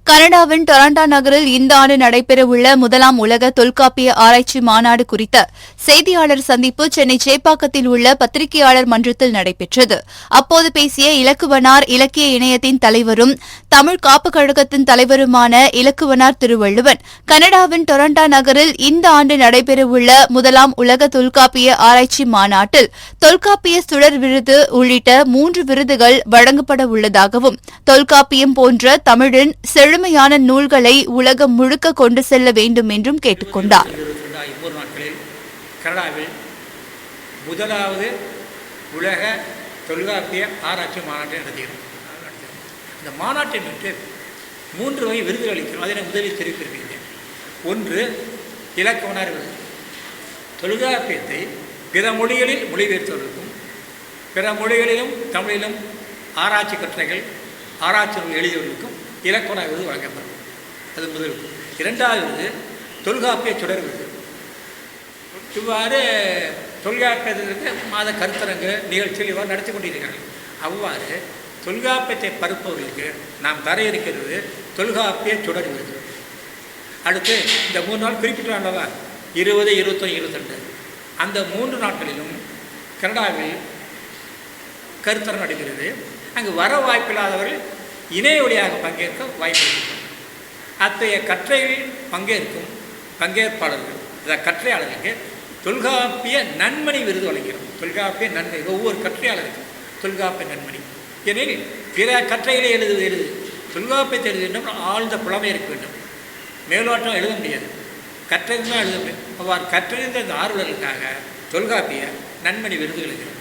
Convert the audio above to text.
கனடாவின் டொரண்டோ நகரில் இந்த ஆண்டு நடைபெறவுள்ள முதலாம் உலக தொல்காப்பிய ஆராய்ச்சி மாநாடு குறித்த செய்தியாளர் சந்திப்பு சென்னை சேப்பாக்கத்தில் உள்ள பத்திரிகையாளர் மன்றத்தில் நடைபெற்றது. அப்போது பேசிய இலக்குவனார் இலக்கிய இணையத்தின் தலைவரும் தமிழ் காப்புக் கழகத்தின் தலைவருமான இலக்குவனார் திருவள்ளுவன், கனடாவின் டொரண்டோ நகரில் இந்த ஆண்டு நடைபெறவுள்ள முதலாம் உலக தொல்காப்பிய ஆராய்ச்சி மாநாட்டில் தொல்காப்பிய சுடர் விருது உள்ளிட்ட 3 விருதுகள் வழங்கப்பட உள்ளதாகவும், தொல்காப்பியம் போன்ற தமிழின் செழுமையான நூல்களை உலகம் முழுக்க கொண்டு செல்ல வேண்டும் என்றும் கேட்டுக் கொண்டார். கனடாவில் முதலாவது உலக தொல்காப்பிய ஆராய்ச்சி மாநாட்டை நடத்துகிறோம். இந்த மாநாட்டை முன்னிட்டு 3 வகை விருதுகள் அளிக்கிறோம். அதை நான் முதலில் தெரிவித்திருக்கிறேன். ஒன்று, இலக்குவனார் விருது. தொல்காப்பியத்தை பிற மொழிகளில் மொழிபெயர்த்தவர்களுக்கும் பிற மொழிகளிலும் தமிழிலும் ஆராய்ச்சி கட்டுரைகள் ஆராய்ச்சி நூல் எழுதியவர்களுக்கும் இலக்குவனார் விருது வழங்கப்படும். அது முதல். இரண்டாவது, தொல்காப்பிய சுடர் விருது. இவ்வாறு தொல்காப்பியத்திற்கு மாத கருத்தரங்கு நிகழ்ச்சிகள் இவ்வாறு நடத்தி கொண்டிருக்கிறார்கள். அவ்வாறு தொல்காப்பியத்தை பரப்புவர்களுக்கு நாம் தர இருக்கிறது தொல்காப்பிய சுடர் விருது. அடுத்து இந்த 3 நாள் குறிப்பிட்டாண்டவா 20, 21, 22 அந்த 3 நாட்களிலும் கனடாவில் கருத்தரங்கு நடைபெறுகிறது. அங்கு வர வாய்ப்பில்லாதவர்கள் இணைய வழியாக பங்கேற்க வாய்ப்பு இருக்கும். அத்தகைய கற்றைகளில் பங்கேற்கும் பங்கேற்பாளர்கள் கற்றையாளர்களுக்கு தொல்காப்பிய நன்மணி விருது வழங்குகிறோம். தொல்காப்பிய நன்மணி ஒவ்வொரு கற்றையாளருக்கும் தொல்காப்பிய நன்மணி. ஏனெனில் பிற கற்றைகளை எழுது தொல்காப்பியத்தை எழுத வேண்டும், ஆழ்ந்த புலமை இருக்க வேண்டும். மேலோட்டம் எழுத முடியாது, கற்றை தான் எழுத முடியும். அவ்வாறு கற்றறிந்த இந்த ஆர்வலர்களுக்காக தொல்காப்பிய நன்மணி விருது எழுதுகிறோம்.